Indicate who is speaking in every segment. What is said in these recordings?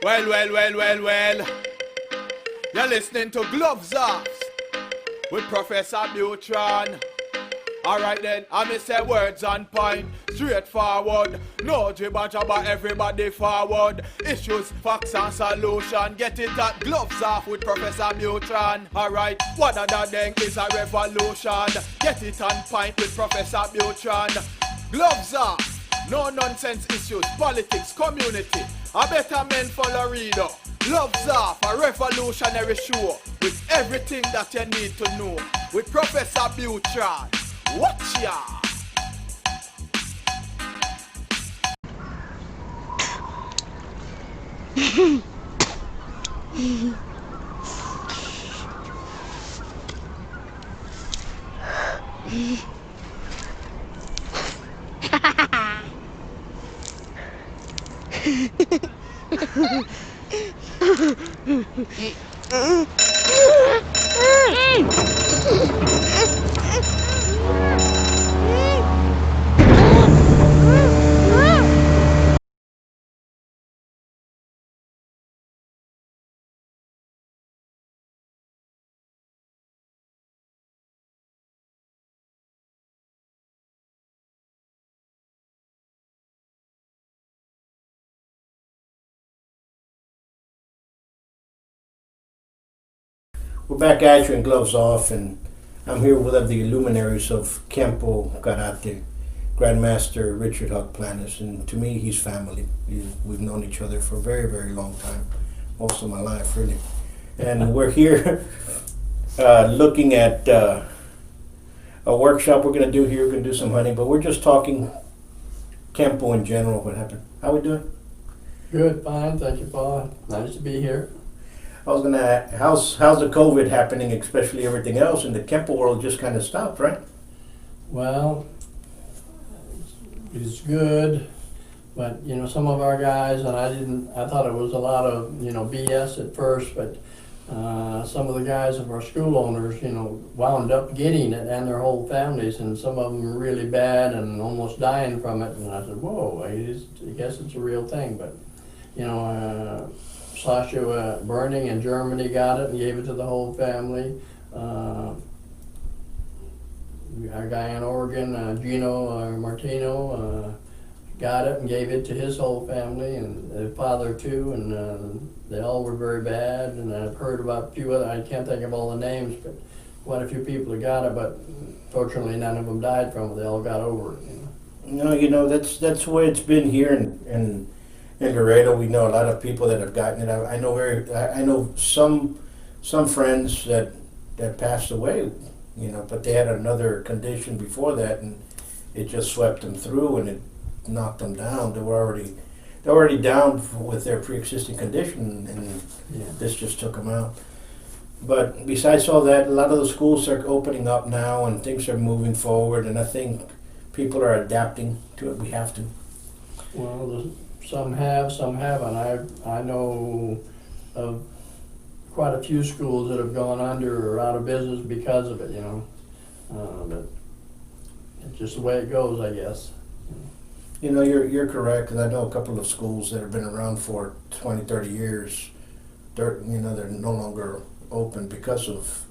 Speaker 1: Well. You're listening to Gloves Off with Professor Buitrón. Alright then, I may say words on point, straightforward. No jibber jabber, everybody forward. Issues, facts and solution. Get it at Gloves Off with Professor Buitrón. Alright, what other thing is a revolution? Get it on point with Professor Buitrón. Gloves Off, no nonsense issues, politics, community. A better men for LAREDO. Gloves Off, a revolutionary show with everything that you need to know. With Professor Buitrón. Watch ya!
Speaker 2: We're back at you in Gloves Off, and I'm here with the luminaries of Kenpo Karate, Grandmaster Richard Planas, and to me, he's family. We've known each other for a very, very long time, most of my life, really. And we're here looking at a workshop we're going to do here. We're going to do some hunting, but we're just talking Kenpo in general. What happened? How we doing?
Speaker 3: Good, fine, thank you, Paul. Nice to be here.
Speaker 2: I was gonna ask, how's the COVID happening, especially everything else, and the Kenpo world just kind of stopped, right?
Speaker 3: Well, it's good, but some of our guys, and I thought it was a lot of BS at first, but some of the guys of our school owners, wound up getting it and their whole families, and some of them were really bad and almost dying from it. And I said, whoa, I guess it's a real thing, but Sasha Burning in Germany got it and gave it to the whole family. Our guy in Oregon, Gino Martino, got it and gave it to his whole family, and their father too, and they all were very bad. And I've heard about a few other, I can't think of all the names, but quite a few people that got it, but fortunately none of them died from it. They all got over it.
Speaker 2: No, that's the way it's been here in Laredo. We know a lot of people that have gotten it. I know some friends that passed away, but they had another condition before that, and it just swept them through and it knocked them down. They were already down with their pre-existing condition, and this just took them out. But besides all that, a lot of the schools are opening up now, and things are moving forward, and I think people are adapting to it. We have to.
Speaker 3: Well, some have, some haven't. I know of quite a few schools that have gone under or out of business because of it, but it's just the way it goes, I guess.
Speaker 2: You're correct, because I know a couple of schools that have been around for 20, 30 years. They're no longer open because of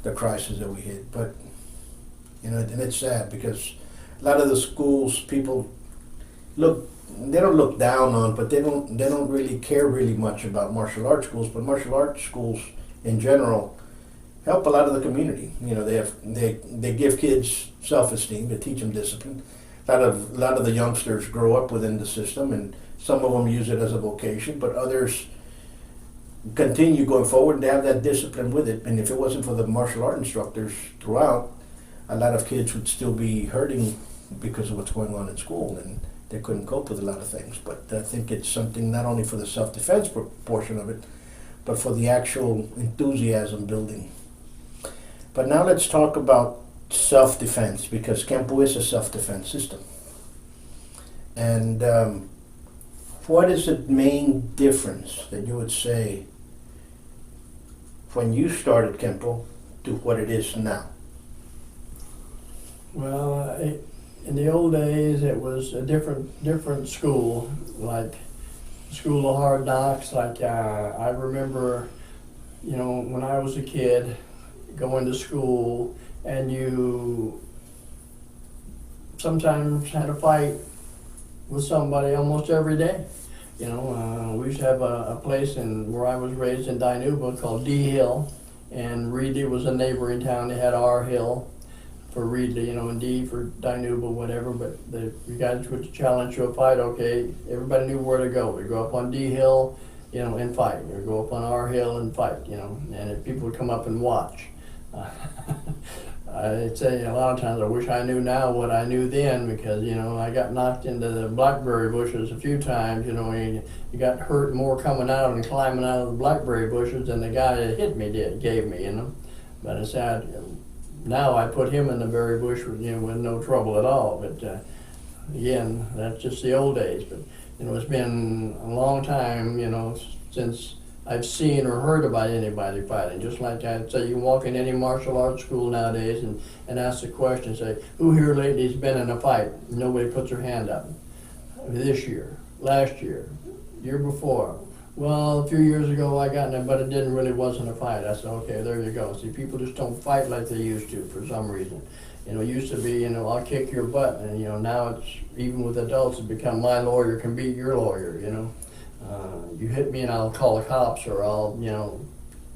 Speaker 2: the crisis that we hit. But and it's sad because a lot of the schools, people they don't look down on, but they don't really care really much about martial arts schools. But martial arts schools in general help a lot of the community. They give kids self-esteem. They teach them discipline. A lot of the youngsters grow up within the system, and some of them use it as a vocation, but others continue going forward and they have that discipline with it. And if it wasn't for the martial art instructors throughout, a lot of kids would still be hurting because of what's going on in school, and they couldn't cope with a lot of things. But I think it's something not only for the self-defense portion of it, but for the actual enthusiasm building. But now let's talk about self-defense, because Kenpo is a self-defense system. And what is the main difference that you would say when you started Kenpo to what it is now?
Speaker 3: Well, in the old days, it was a different school. Like school of hard knocks. Like I remember, you know, when I was a kid, going to school, and you sometimes had a fight with somebody almost every day. You know, we used to have a place where I was raised in Dinuba called D Hill, and Reedley was a neighboring town. They had R Hill for Reedley, you know, and D for Dinuba, whatever. But you guys would challenge to a fight. Okay, everybody knew where to go. We go up on D Hill, you know, and fight. Or go up on R Hill and fight. You know, and if people would come up and watch. I'd say a lot of times I wish I knew now what I knew then, because, you know, I got knocked into the blackberry bushes a few times. You know, you got hurt more coming out and climbing out of the blackberry bushes than the guy that hit me gave me, you know. But I said, now I put him in the berry bush with, you know, with no trouble at all. But again, that's just the old days. But, you know, it's been a long time, you know, since I've seen or heard about anybody fighting. Just like I'd say, you walk in any martial arts school nowadays and ask the question, say, who here lately has been in a fight? Nobody puts their hand up. This year, last year, year before. Well, a few years ago I got in it, but it wasn't a fight. I said, okay, there you go. See, people just don't fight like they used to for some reason. You know, it used to be, you know, I'll kick your butt, and, you know, now it's, even with adults, it's become my lawyer can beat your lawyer, you know. You hit me and I'll call the cops, or I'll, you know,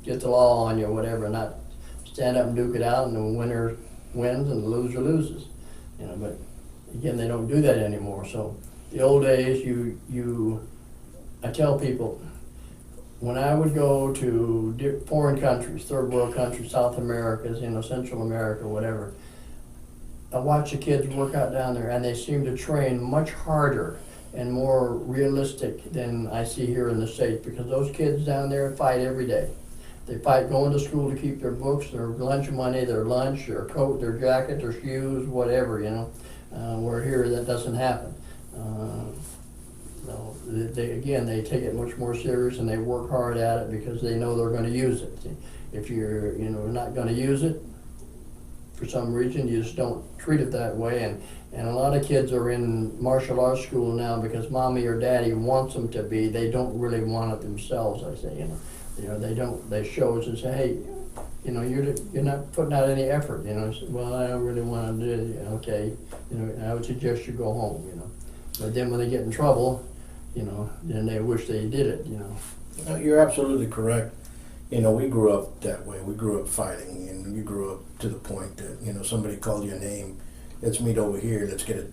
Speaker 3: get the law on you or whatever, and not stand up and duke it out, and the winner wins and the loser loses. You know, but again, they don't do that anymore. So the old days, I tell people, when I would go to foreign countries, third world countries, South America, you know, Central America, whatever, I watch the kids work out down there, and they seem to train much harder and more realistic than I see here in the States, because those kids down there fight every day. They fight going to school to keep their books, their lunch money, their lunch, their coat, their jacket, their shoes, whatever, you know. Where here that doesn't happen. No, they take it much more serious, and they work hard at it because they know they're going to use it. If you're, you know, not going to use it, for some reason, you just don't treat it that way. And a lot of kids are in martial arts school now because mommy or daddy wants them to be. They don't really want it themselves, I say, you know. You know, they don't, they show us and say, hey, you know, you're not putting out any effort, you know. So, well, I don't really want to do it. Okay, you know, I would suggest you go home, you know. But then when they get in trouble, you know, then they wish they did it, you know.
Speaker 2: You're absolutely correct. You know, we grew up that way. We grew up fighting, and we grew up to the point that, you know, somebody called your name, let's meet over here, let's get it,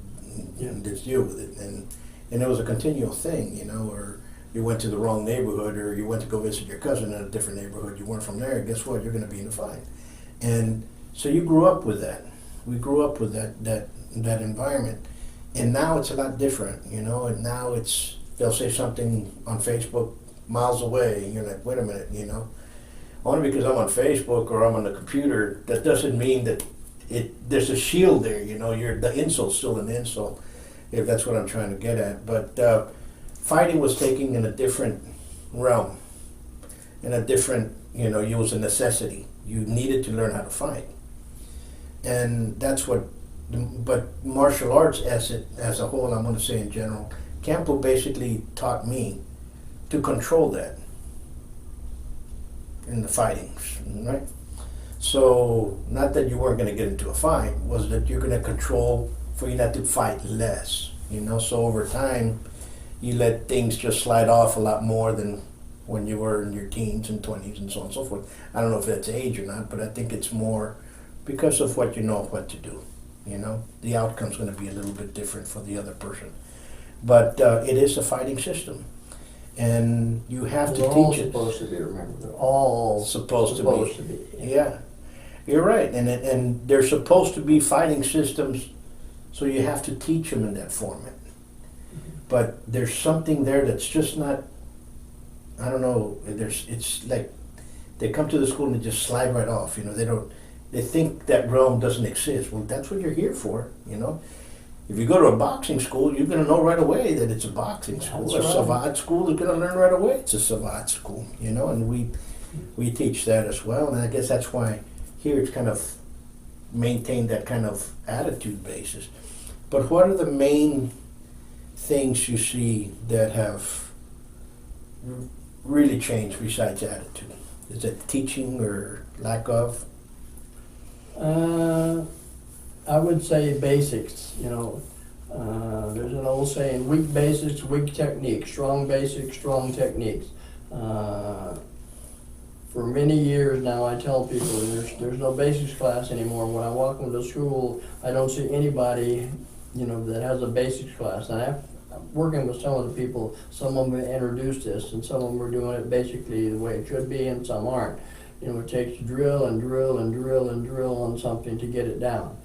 Speaker 2: let's deal with it. And it was a continual thing, you know, or you went to the wrong neighborhood, or you went to go visit your cousin in a different neighborhood, you weren't from there, and guess what, you're going to be in a fight. And so you grew up with that. We grew up with that environment. And now it's a lot different, you know, and now it's, they'll say something on Facebook miles away, and you're like, wait a minute, you know. Only because I'm on Facebook or I'm on the computer, that doesn't mean that there's a shield there, you know. The insult's still an insult, if that's what I'm trying to get at. But fighting was taken in a different realm, in a different, you know, it was a necessity. You needed to learn how to fight. And that's what, but martial arts as a whole, I'm going to say in general, Kenpo basically taught me to control that in the fightings, right? So, not that you weren't going to get into a fight, was that you're going to control for you not to fight less, you know? So over time, you let things just slide off a lot more than when you were in your teens and 20s and so on and so forth. I don't know if that's age or not, but I think it's more because of what you know what to do, you know? The outcome's going to be a little bit different for the other person. But it is a fighting system. And you have to teach it.
Speaker 3: They're all supposed to be, remember. They're all
Speaker 2: supposed to be. Yeah. You're right. And they're supposed to be fighting systems, so you have to teach them in that format. But there's something there that's just not, I don't know, it's like they come to the school and they just slide right off, you know. They think that realm doesn't exist. Well, that's what you're here for, you know. If you go to a boxing school, you're going to know right away that it's a boxing school.
Speaker 3: That's
Speaker 2: A
Speaker 3: right.
Speaker 2: Savate school is going to learn right away it's a Savate school, you know, and we teach that as well. And I guess that's why here it's kind of maintained that kind of attitude basis. But what are the main things you see that have really changed besides attitude? Is it teaching or lack of?
Speaker 3: I would say basics, you know. There's an old saying, weak basics, weak techniques, strong basics, strong techniques. For many years now, I tell people there's no basics class anymore. When I walk into school, I don't see anybody, you know, that has a basics class. And I'm working with some of the people, some of them introduced this, and some of them are doing it basically the way it should be, and some aren't. You know, it takes drill and drill and drill and drill on something to get it down.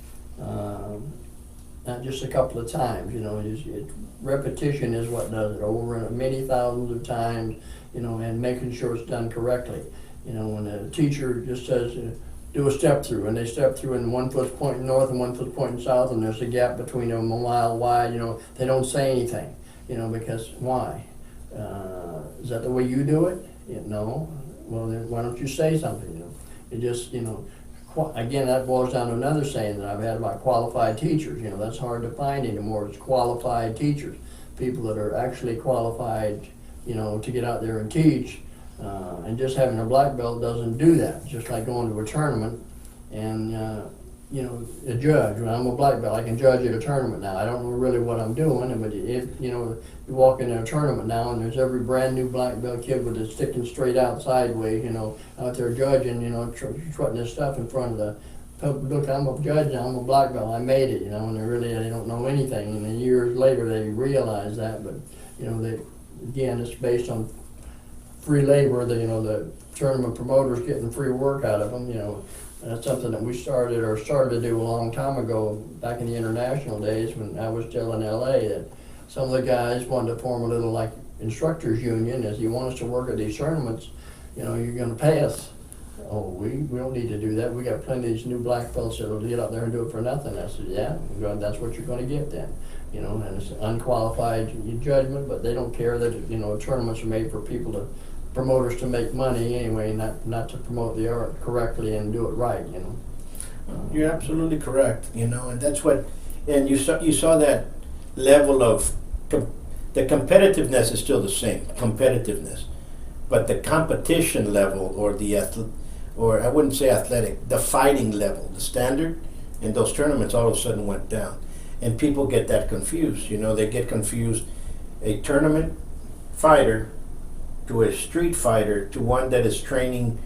Speaker 3: Not just a couple of times, you know, repetition is what does it, over many thousands of times, you know, and making sure it's done correctly. You know, when a teacher just says, do a step through, and they step through and one foot's pointing north and one foot's pointing south, and there's a gap between them a mile wide, you know, they don't say anything, you know, because why? Is that the way you do it? No. Well, then why don't you say something, you know? It just, you know, again, that boils down to another saying that I've had about qualified teachers. You know, that's hard to find anymore. It's qualified teachers, people that are actually qualified, you know, to get out there and teach. And just having a black belt doesn't do that. It's just like going to a tournament and, you know, a judge. When I'm a black belt, I can judge at a tournament now. I don't know really what I'm doing, but if, you know, you walk into a tournament now and there's every brand new black belt kid with it sticking straight out sideways, you know, out there judging, you know, trotting this stuff in front of the public. Look, I'm a judge now, I'm a black belt, I made it, you know, and they don't know anything. And then years later they realize that, but, you know, again, it's based on free labor, the tournament promoters getting free work out of them, you know. That's something that we started to do a long time ago, back in the international days when I was still in LA, that some of the guys wanted to form a little like instructors union. As you want us to work at these tournaments, you know, you're gonna pay us. Oh, we don't need to do that. We got plenty of these new black belts that'll get out there and do it for nothing. I said, yeah, that's what you're gonna get then. You know, and it's unqualified judgment, but they don't care that, you know, tournaments are made for promoters to make money anyway, not to promote the art correctly and do it right, you know.
Speaker 2: You're absolutely correct, you know, and that's what, and you saw that level of, the competitiveness is still the same, competitiveness, but the competition level, or I wouldn't say athletic, the fighting level, the standard in those tournaments all of a sudden went down. And people get that confused, you know, they get confused, a tournament fighter to a street fighter to one that is training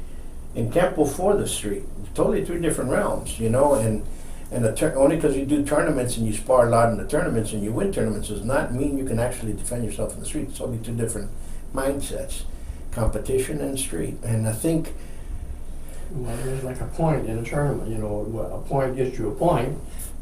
Speaker 2: in Kenpo for the street. Totally two different realms, you know, and only because you do tournaments and you spar a lot in the tournaments and you win tournaments does not mean you can actually defend yourself in the street. It's only two different mindsets, competition and street. And I think...
Speaker 3: Well, there's like a point in a tournament, you know, a point gets you a point,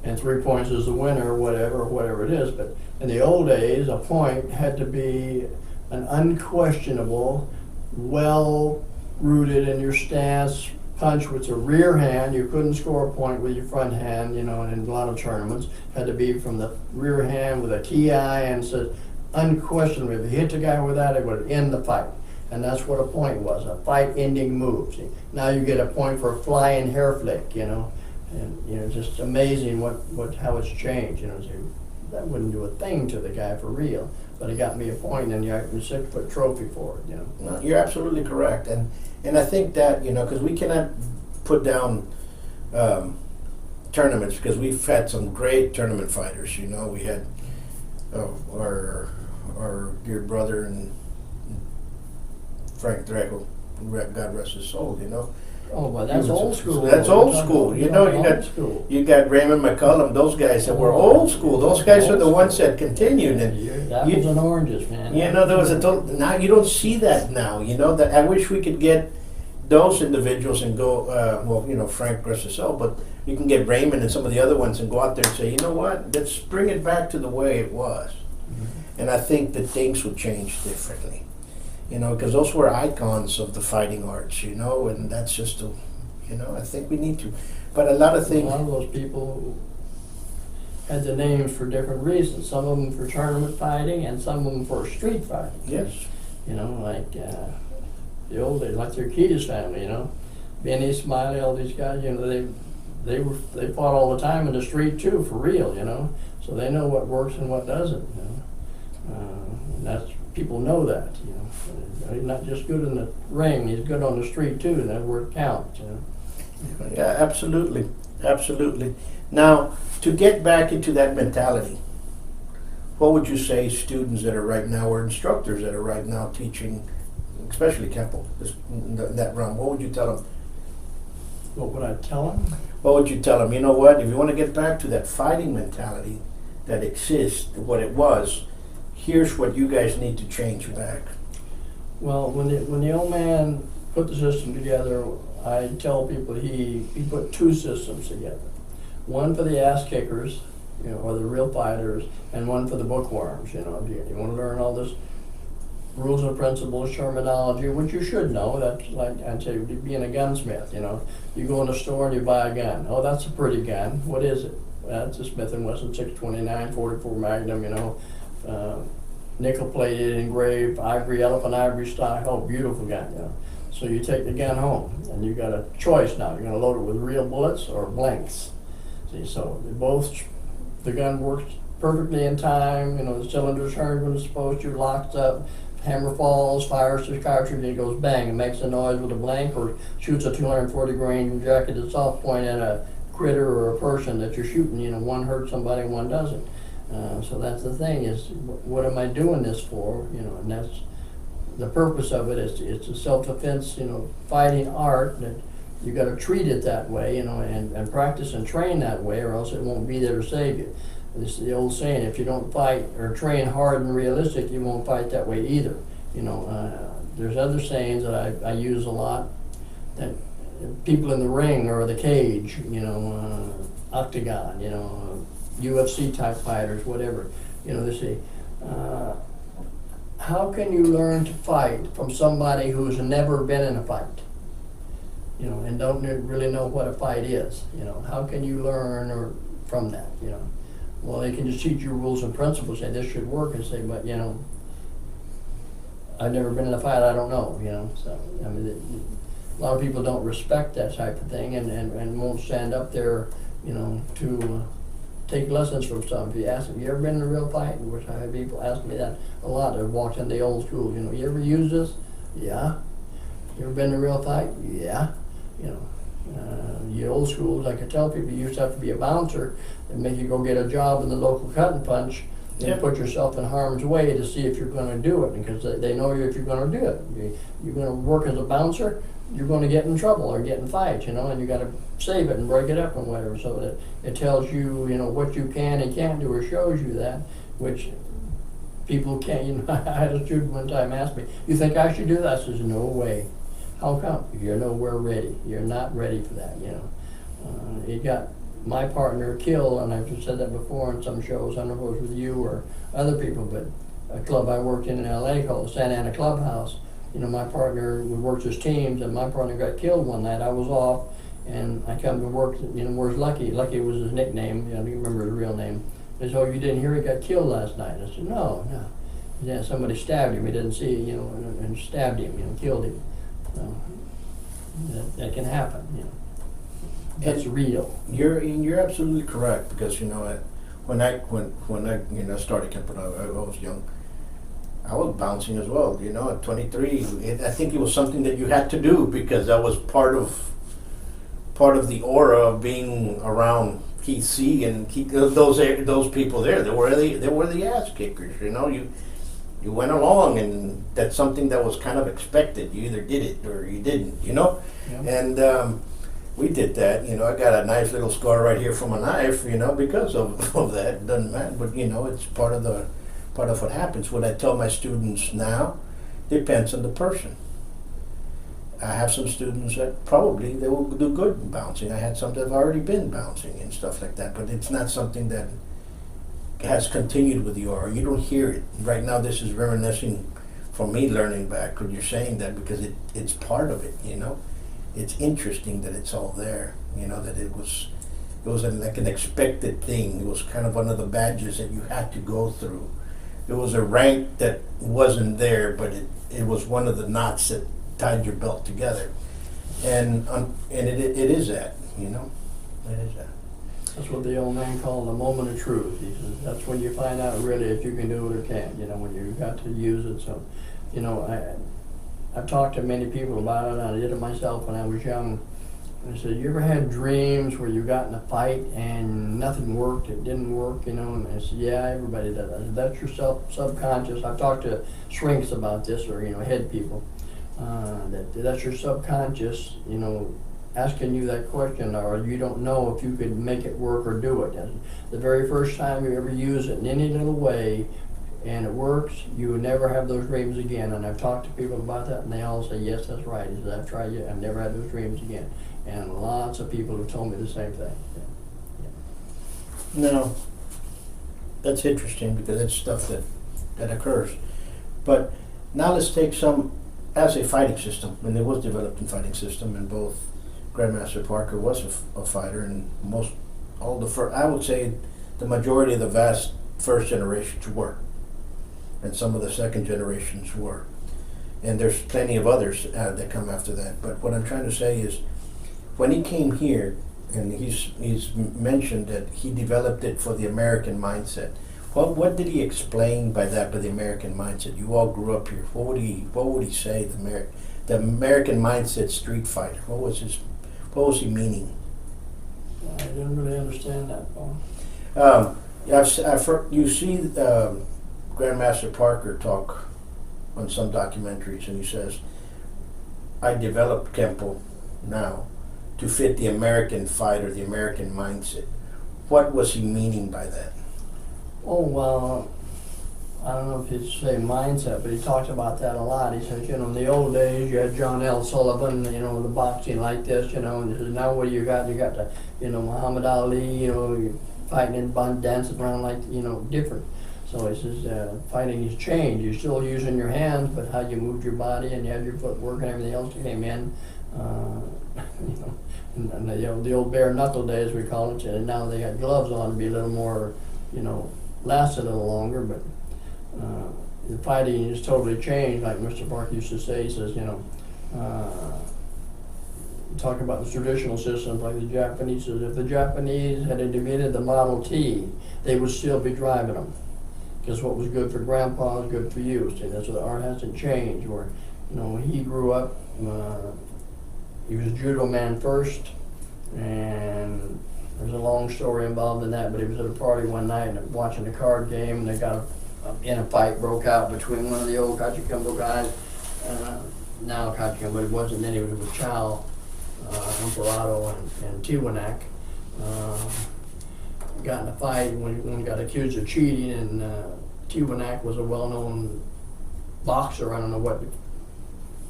Speaker 3: and 3 points is the winner, or whatever it is. But in the old days, a point had to be an unquestionable, well-rooted in your stance punch with the rear hand. You couldn't score a point with your front hand, you know, and in a lot of tournaments, had to be from the rear hand with a TI, and said unquestionably, if you hit the guy with that, it would end the fight. And that's what a point was, a fight-ending move. See, now you get a point for a flying hair flick, you know, and, you know, just amazing how it's changed, you know. So that wouldn't do a thing to the guy for real, but it got me a point, and you got a 6-foot trophy for it, you know.
Speaker 2: No, you're absolutely correct, and I think that, you know, because we cannot put down tournaments, because we've had some great tournament fighters, you know. We had our dear brother and Frank Drago, God rest his soul, you know.
Speaker 3: Oh, well, that's old school.
Speaker 2: That's old school. You know, you got Raymond McCullum, those guys that were old school. Those guys are the ones that continued. And
Speaker 3: apples and oranges, man.
Speaker 2: You know, there was now you don't see that now. You know, that I wish we could get those individuals and go. Well, you know, Frank rest his soul, but you can get Raymond and some of the other ones and go out there and say, you know what, let's bring it back to the way it was. Mm-hmm. And I think that things would change differently. You know, because those were icons of the fighting arts, you know, and that's just, you know, I think we need to. But a lot of things...
Speaker 3: A lot of those people had the names for different reasons. Some of them for tournament fighting and some of them for street fighting.
Speaker 2: Yes.
Speaker 3: You know, like the old days, like the Urquidez family, you know. Benny, Smiley, all these guys, you know, they fought all the time in the street too, for real, you know. So they know what works and what doesn't, you know. And that's people know that, you know. He's not just good in the ring, he's good on the street too, and that's where it counts, you know.
Speaker 2: Yeah, absolutely, absolutely. Now, to get back into that mentality, what would you say students that are right now, or instructors that are right now teaching, especially Kenpo, that realm, what would you tell them?
Speaker 3: What would I tell him?
Speaker 2: What would you tell them? You know what, if you want to get back to that fighting mentality that exists, what it was, here's what you guys need to change back.
Speaker 3: Well, when the old man put the system together, I tell people he put two systems together. One for the ass kickers, you know, or the real fighters, and one for the bookworms, you know. You want to learn all this rules and principles, terminology, which you should know. That's like, I'd say, being a gunsmith, you know. You go in the store and you buy a gun. Oh, that's a pretty gun. What is it? That's a Smith & Wesson 629, 44 Magnum, you know. Nickel plated, engraved, ivory, elephant ivory style. Oh, beautiful gun, you know. So you take the gun home, and you got a choice now. You're going to load it with real bullets or blanks. See, so the gun works perfectly in time. You know, the cylinder turns when it's supposed to, locks up, hammer falls, fires the cartridge, and it goes bang. It makes a noise with a blank, or shoots a 240 grain jacketed soft point at a critter or a person that you're shooting. You know, one hurts somebody, one doesn't. So that's the thing, is what am I doing this for? You know, and that's the purpose of it. It's a self-defense, you know, fighting art that you got to treat it that way, you know, and practice and train that way, or else it won't be there to save you. It's the old saying: if you don't fight or train hard and realistic, you won't fight that way either. You know, there's other sayings that I use a lot, that people in the ring or the cage, you know, octagon, you know, UFC type fighters, whatever, you know, they say, how can you learn to fight from somebody who's never been in a fight? You know, and don't really know what a fight is. You know, how can you learn from that? You know, well, they can just teach you rules and principles, say this should work, and say, but you know, I've never been in a fight, I don't know. You know, so I mean, a lot of people don't respect that type of thing, and won't stand up there, you know, to take lessons from some. If you ask them, you ever been in a real fight? Which I have people ask me that a lot. They've walked in the old school. You know, you ever use this? Yeah. You ever been in a real fight? Yeah. You know, the old schools, I could tell people, you used to have to be a bouncer and make you go get a job in the local cut and punch and put yourself in harm's way to see if you're going to do it, because they know you if you're going to do it. You're going to work as a bouncer, you're going to get in trouble or get in fights, you know, and you got to save it and break it up and whatever, so that it tells you, you know, what you can and can't do, or shows you that, which people can't. You know, I had a student one time ask me, "You think I should do that?" I says, "No way." How come? You're nowhere ready. You're not ready for that, you know. It got my partner killed, and I've said that before in some shows. I don't know if it was with you or other people, but a club I worked in LA called the Santa Ana Clubhouse. You know, my partner, we worked as teams, and my partner got killed one night. I was off, and I come to work, you know, where's Lucky? Lucky was his nickname. You know, I don't remember his real name. They said, "Oh, you didn't hear he got killed last night?" I said, No. Yeah, somebody stabbed him. He didn't see, you know, and stabbed him, you know, killed him. So that can happen, you know. That's real.
Speaker 2: You're absolutely correct, because you know, when I you know started Kenpo, I was young. I was bouncing as well, you know. At 23, I think it was something that you had to do, because that was part of the aura of being around Keith C and those people there. They were the ass kickers, you know. You went along, and that's something that was kind of expected. You either did it or you didn't, you know.
Speaker 3: Yeah.
Speaker 2: And we did that. You know, I got a nice little scar right here from a knife, you know, because of that. It doesn't matter, but you know, it's part of what happens. What I tell my students now depends on the person. I have some students that probably they will do good in bouncing. I had some that have already been bouncing and stuff like that, but it's not something that has continued with you, or you don't hear it. Right now, this is reminiscing from me learning back when you're saying that, because it's part of it, you know. It's interesting that it's all there, you know, that it was like an expected thing. It was kind of one of the badges that you had to go through. It was a rank that wasn't there, but it was one of the knots that tied your belt together. And it is that, you know, it is that.
Speaker 3: That's what the old man called the moment of truth. He says that's when you find out really if you can do it or can't. You know, when you've got to use it. So, you know, I've talked to many people about it, and I did it myself when I was young. And I said, you ever had dreams where you got in a fight and nothing worked, it didn't work, you know? And I said, yeah, everybody does. I said, that's your subconscious. I've talked to shrinks about this, or, you know, head people. That's your subconscious, you know, asking you that question, or you don't know if you could make it work or do it. And the very first time you ever use it in any little way, and it works, you would never have those dreams again. And I've talked to people about that, and they all say, yes, that's right. He said, I've tried it, I've never had those dreams again. And lots of people have told me the same thing.
Speaker 2: No, that's interesting because it's stuff that occurs. But now let's take some, as a fighting system, and it was developed in fighting system, and both Grandmaster Parker was a fighter, and I would say the majority of the vast first generations were, and some of the second generations were. And there's plenty of others that come after that. But what I'm trying to say is, when he came here, and he's mentioned that he developed it for the American mindset. What did he explain by that, by the American mindset? You all grew up here. What would he say? The American mindset street fighter. What was he meaning?
Speaker 3: I didn't really understand that, Paul.
Speaker 2: I've heard, you see Grandmaster Parker talk on some documentaries, and he says, I developed Kenpo now to fit the American fighter, the American mindset. What was he meaning by that?
Speaker 3: Oh, well, I don't know if he'd say mindset, but he talked about that a lot. He says, you know, in the old days, you had John L. Sullivan, you know, the boxing like this, you know, and he says, now what do you got? You got the, you know, Muhammad Ali, you know, you're fighting and dancing around like, you know, different. So he says, fighting has changed. You're still using your hands, but how you moved your body and you had your footwork and everything else came in. You know, and the old bare knuckle days, we call it, and now they got gloves on to be a little more, you know, last a little longer, but the fighting has totally changed. Like Mr. Park used to say, he says, you know, talking about the traditional systems like the Japanese, says if the Japanese had invented the Model T, they would still be driving them. Because what was good for Grandpa is good for you. See, that's what art hasn't changed. Where, you know, he grew up, he was a judo man first, and there's a long story involved in that, but he was at a party one night and watching a card game, and they got in a fight broke out between one of the old Kachikembo guys, now Kachikembo, it wasn't then, he was with Chow, Emperado, and Tiwanak. Got in a fight, one got accused of cheating, and Tiwanak was a well-known boxer. I don't know what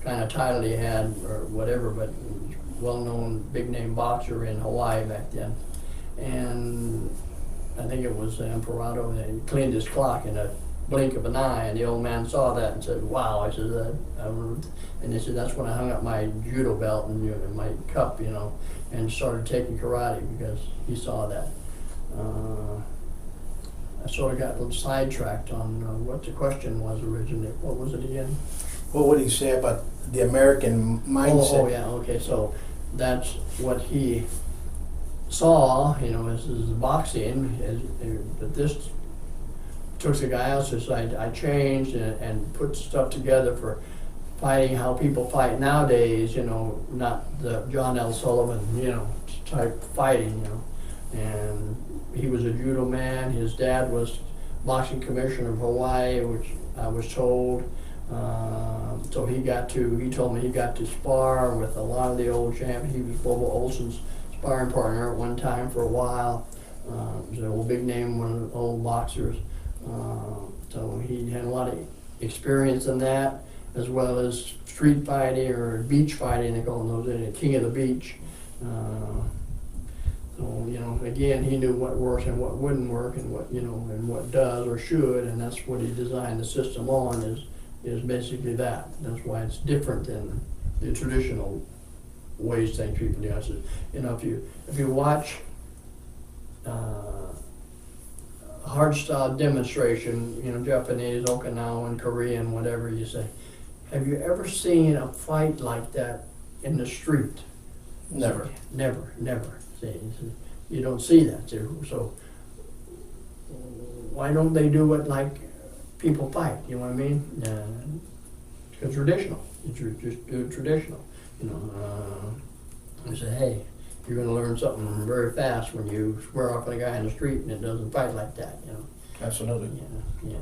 Speaker 3: kind of title he had or whatever, but well-known big-name boxer in Hawaii back then. And I think it was Emperado, and he cleaned his clock in a blink of an eye, and the old man saw that and said, wow. I said, and he said, that's when I hung up my judo belt and my cup, you know, and started taking karate because he saw that. I sort of got a little sidetracked on what the question was originally. What was it again?
Speaker 2: What would he say about the American mindset?
Speaker 3: Oh yeah, okay, so that's what he saw, you know, as boxing, but this took the guy out, so I changed and put stuff together for fighting how people fight nowadays, you know, not the John L. Sullivan, you know, type fighting, you know. And he was a judo man. His dad was boxing commissioner of Hawaii, which I was told. So he told me he got to spar with a lot of the old champions. He was Bobo Olson's sparring partner at one time for a while. He was an old big name, one of the old boxers. So he had a lot of experience in that, as well as street fighting or beach fighting, they call them those, king of the beach. So, you know, again, he knew what works and what wouldn't work, and what, you know, and what does or should, and that's what he designed the system on, is basically that. That's why it's different than the traditional ways things people do. I said, you know, if you watch a hard style demonstration, you know, Japanese, Okinawan, Korean, whatever, you say, have you ever seen a fight like that in the street?
Speaker 2: Never.
Speaker 3: Never. See, You don't see that. So why don't they do it like people fight? You know what I mean? It's traditional. You just do it traditional. You know, and say, hey, you're going to learn something very fast when you square off on a guy in the street and it doesn't fight like that. You know.
Speaker 2: Absolutely.
Speaker 3: Yeah.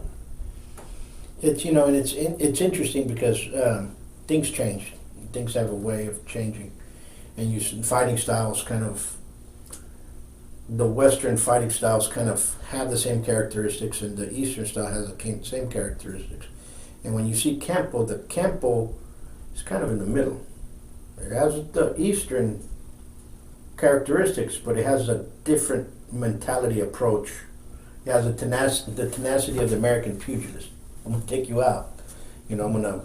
Speaker 2: It's, you know, and it's interesting because things change. Things have a way of changing, and fighting styles kind of, the Western fighting styles kind of have the same characteristics, and the Eastern style has the same characteristics. And when you see Kenpo, the Kenpo is kind of in the middle. It has the Eastern characteristics, but it has a different mentality approach. It has the tenacity of the American pugilist. I'm gonna take you out. You know,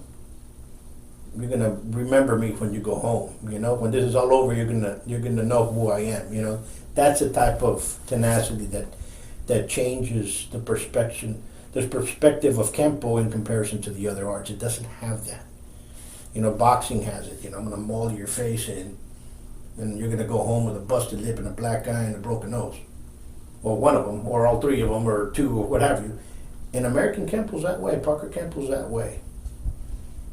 Speaker 2: you're gonna remember me when you go home. You know, when this is all over, you're gonna know who I am. You know, that's a type of tenacity that changes the perspective of Kenpo in comparison to the other arts. It doesn't have that. You know, boxing has it. You know, I'm gonna maul your face in, and you're gonna go home with a busted lip and a black eye and a broken nose, or one of them, or all three of them, or two, or what have you. In American Kenpo's that way. Parker Kenpo's that way.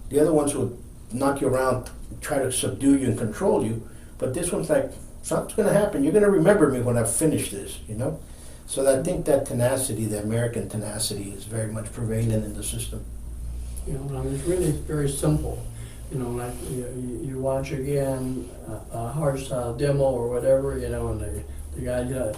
Speaker 2: The other ones would knock you around, try to subdue you and control you, but this one's like, something's going to happen. You're going to remember me when I've finished this, you know? So I think that tenacity, the American tenacity, is very much prevalent in the system.
Speaker 3: You know, I mean, it's really very simple. You know, like you watch again a hardstyle demo or whatever, you know, and the guy goes,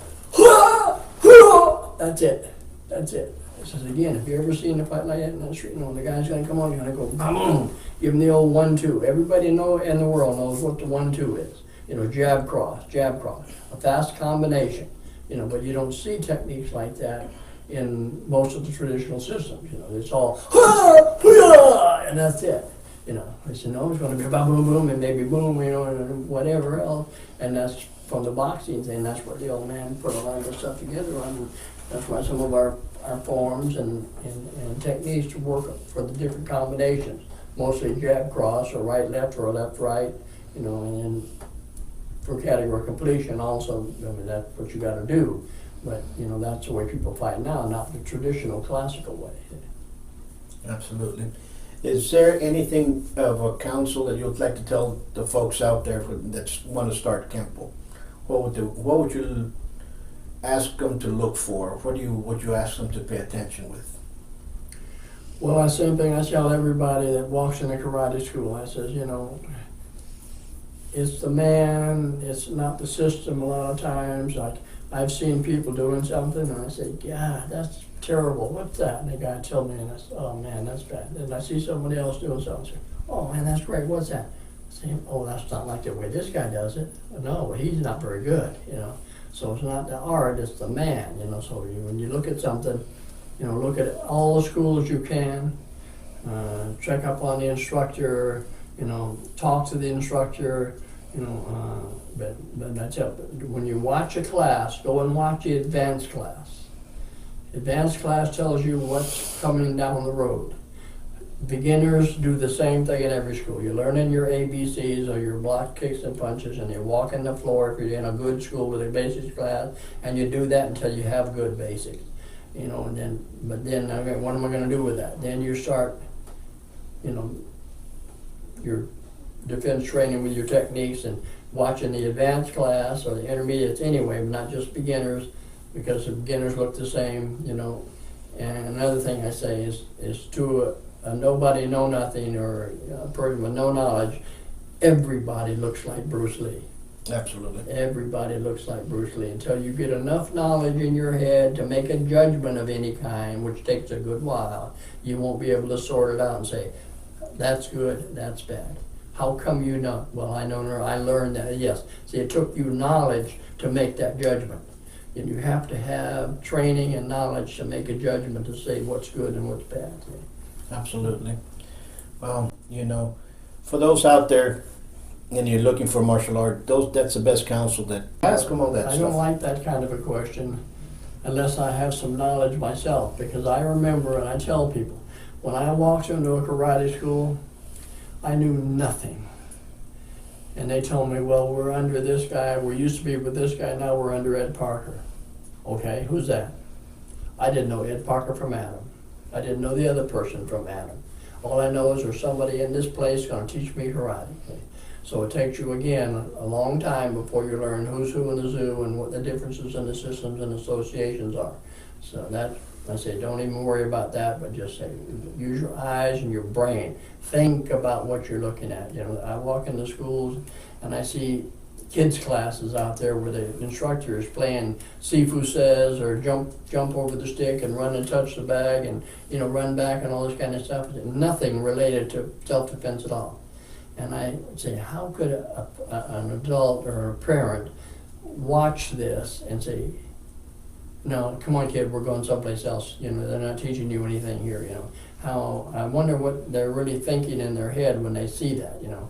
Speaker 3: that's it. It says again, if you ever seen a fight like that in the street, you know, the guy's gonna come on, you're gonna go boom, give him the old 1-2. Everybody in the world knows what the 1-2 is. You know, jab cross, a fast combination. You know, but you don't see techniques like that in most of the traditional systems. You know, it's all and that's it. You know, I said no, it's gonna be boom, boom, boom, and maybe boom, you know, and whatever else, and that's from the boxing thing. That's what the old man put a lot of this stuff together on. And that's why some of our forms and techniques to work for the different combinations, mostly jab cross or right left or left right, you know, and then for category completion also, I mean, that's what you got to do. But you know, that's the way people fight now, not the traditional classical way.
Speaker 2: Absolutely. Is there anything of a counsel that you'd like to tell the folks out there that want to start Kenpo? What would you ask them to look for? What would you ask them to pay attention with?
Speaker 3: Well, the same thing I tell everybody that walks in a karate school. I says, you know, it's the man, it's not the system a lot of times. Like, I've seen people doing something and I say, God, that's terrible. What's that? And the guy told me, and I said, oh man, that's bad. And I see somebody else doing something. I say, oh man, that's great. What's that? I say, oh, that's not like the way this guy does it. No, he's not very good, you know. So it's not the art, it's the man, you know. So when you look at something, you know, look at all the schools you can, check up on the instructor, you know, talk to the instructor, you know, but that's it. When you watch a class, go and watch the advanced class. Advanced class tells you what's coming down the road. Beginners do the same thing in every school. You're learning your ABCs or your block kicks and punches, and you're walking the floor if you're in a good school with a basics class, and you do that until you have good basics. You know, and then okay, what am I going to do with that? Then you start, you know, your defense training with your techniques and watching the advanced class or the intermediates anyway, but not just beginners, because the beginners look the same, you know. And another thing I say is to a nobody know nothing or a person with no knowledge, everybody looks like Bruce Lee.
Speaker 2: Absolutely.
Speaker 3: Everybody looks like Bruce Lee until you get enough knowledge in your head to make a judgment of any kind, which takes a good while. You won't be able to sort it out and say, that's good, that's bad. How come you know? Well, I learned that. Yes. See, it took you knowledge to make that judgment. And you have to have training and knowledge to make a judgment to say what's good and what's bad.
Speaker 2: Absolutely. Well, you know, for those out there and you're looking for martial art, that's the best counsel. That ask them all that stuff.
Speaker 3: I don't like that kind of a question unless I have some knowledge myself, because I remember, and I tell people, when I walked into a karate school, I knew nothing. And they told me, well, we're under this guy, we used to be with this guy, now we're under Ed Parker. Okay, who's that? I didn't know Ed Parker from Adam. I didn't know the other person from Adam. All I know is there's somebody in this place gonna teach me karate. Okay? So it takes you, again, a long time before you learn who's who in the zoo and what the differences in the systems and associations are. So that, I say, don't even worry about that, but just say, use your eyes and your brain. Think about what you're looking at. You know, I walk into schools and I see kids classes out there where the instructor is playing Sifu says or jump over the stick and run and touch the bag and, you know, run back and all this kind of stuff. Nothing related to self-defense at all. And I say, how could an adult or a parent watch this and say, no, come on, kid, we're going someplace else. You know, they're not teaching you anything here. You know, how I wonder what they're really thinking in their head when they see that. You know,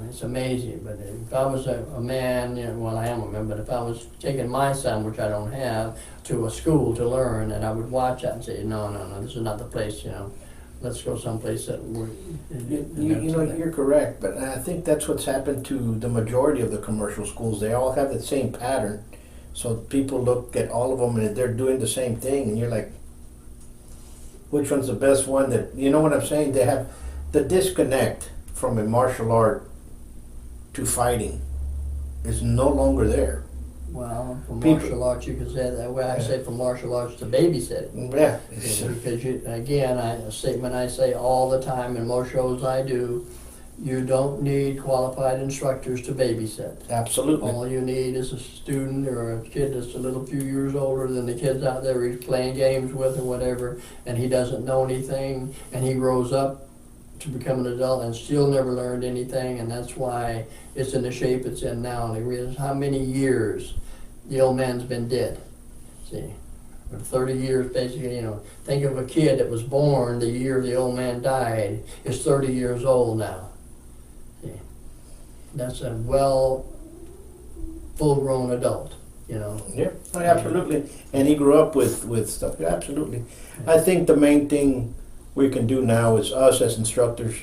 Speaker 3: it's amazing. But if I was a man, you know, well, I am a man. But if I was taking my son, which I don't have, to a school to learn, and I would watch that and say, no, this is not the place. You know, let's go someplace that we're.
Speaker 2: You know, you're correct, but I think that's what's happened to the majority of the commercial schools. They all have the same pattern. So people look at all of them and they're doing the same thing, and you're like, which one's the best one? That, you know what I'm saying? They have the disconnect from a martial art to fighting is no longer there.
Speaker 3: Well, from martial arts, you can say it that way. I say from martial arts to babysitting.
Speaker 2: Yeah.
Speaker 3: Because you, again, a statement I say all the time in most shows I do, you don't need qualified instructors to babysit.
Speaker 2: Absolutely.
Speaker 3: All you need is a student or a kid that's a little few years older than the kids out there he's playing games with or whatever, and he doesn't know anything, and he grows up to become an adult and still never learned anything, and that's why it's in the shape it's in now. And they realize how many years the old man's been dead. See, for 30 years basically, you know, think of a kid that was born the year the old man died, is 30 years old now. That's a full-grown adult, you know.
Speaker 2: Yeah, absolutely. And he grew up with stuff. Yeah, absolutely. I think the main thing we can do now is us as instructors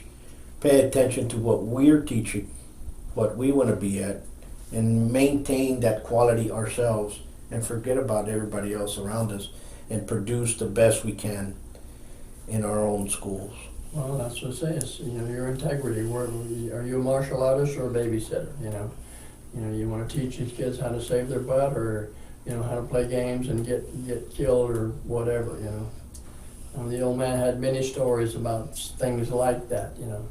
Speaker 2: pay attention to what we're teaching, what we want to be at, and maintain that quality ourselves and forget about everybody else around us and produce the best we can in our own schools.
Speaker 3: Well, that's what it says. You know, your integrity. Are you a martial artist or a babysitter? You know, you want to teach these kids how to save their butt, or you know, how to play games and get killed or whatever. You know, the old man had many stories about things like that. You know,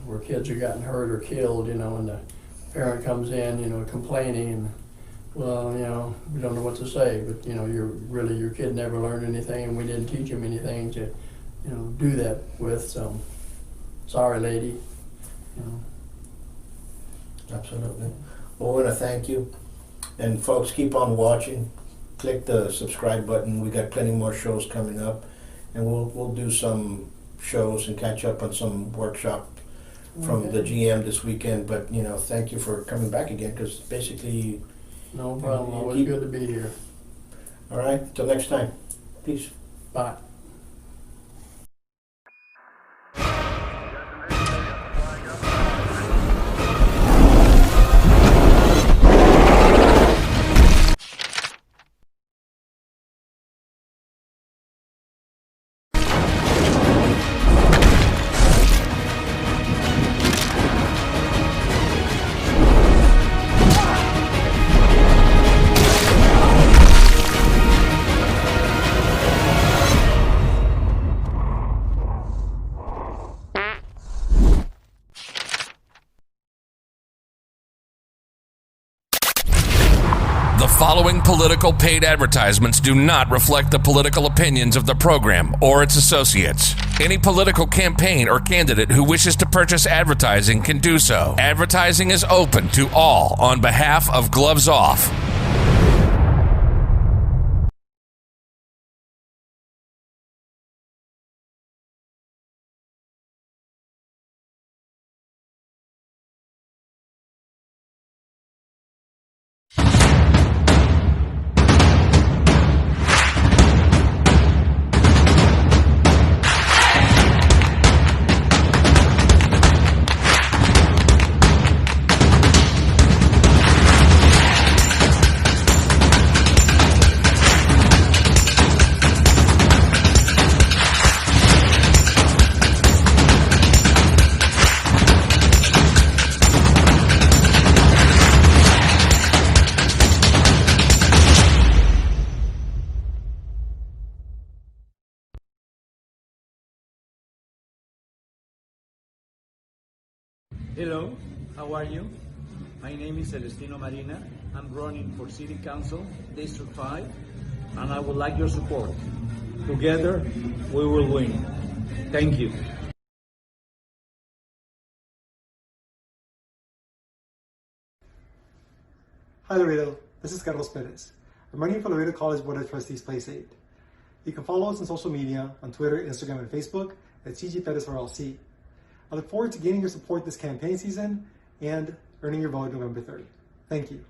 Speaker 3: where kids have gotten hurt or killed. You know, and the parent comes in, you know, complaining, and well, you know, we don't know what to say, but you know, your kid never learned anything, and we didn't teach him anything to, you know, do that with. So, sorry, lady. You know.
Speaker 2: Absolutely. Well, we want to thank you, and folks, keep on watching. Click the subscribe button. We got plenty more shows coming up, and we'll do some shows and catch up on some workshop from the GM this weekend. But you know, thank you for coming back again, because basically.
Speaker 3: No problem. Always good to be here.
Speaker 2: All right. Till next time. Peace.
Speaker 3: Bye.
Speaker 4: The following political paid advertisements do not reflect the political opinions of the program or its associates. Any political campaign or candidate who wishes to purchase advertising can do so. Advertising is open to all on behalf of Gloves Off.
Speaker 5: Hello, how are you? My name is Celestino Marina. I'm running for City Council, District 5, and I would like your support. Together, we will win. Thank you.
Speaker 6: Hi Laredo, this is Carlos Perez. I'm running for Laredo College Board of Trustees Place 8. You can follow us on social media on Twitter, Instagram, and Facebook at CG Perez RLC. I look forward to gaining your support this campaign season and earning your vote November 3rd. Thank you.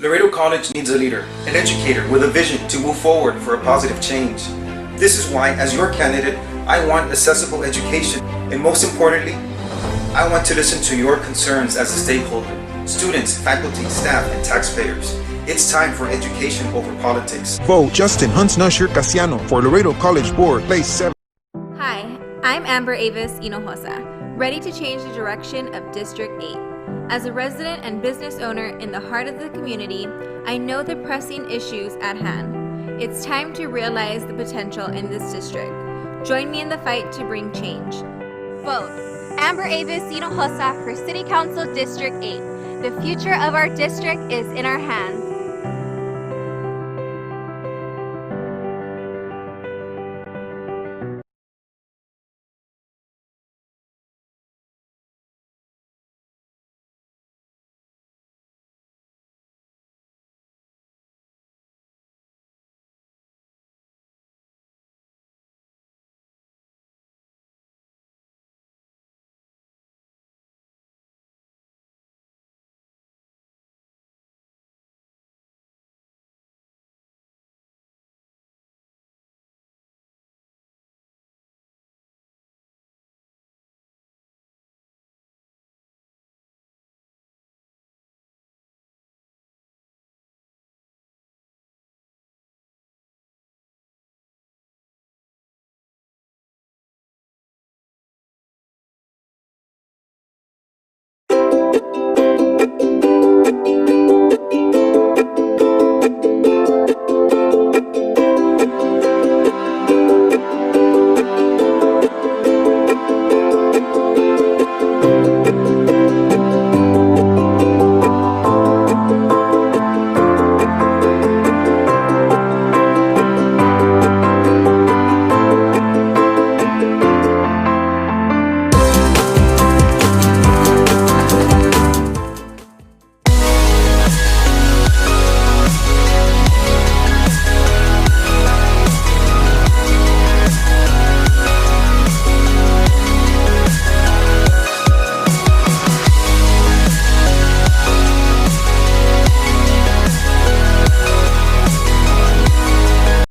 Speaker 7: Laredo College needs a leader, an educator with a vision to move forward for a positive change. This is why, as your candidate, I want accessible education, and most importantly, I want to listen to your concerns as a stakeholder, students, faculty, staff, and taxpayers. It's time for education over politics.
Speaker 8: Vote Justin Huntsnusher Casiano for Laredo College Board, Place 7.
Speaker 9: Hi, I'm Amber Avis Hinojosa, ready to change the direction of District 8. As a resident and business owner in the heart of the community, I know the pressing issues at hand. It's time to realize the potential in this district. Join me in the fight to bring change. Vote Amber Avis Hinojosa for City Council District 8. The future of our district is in our hands.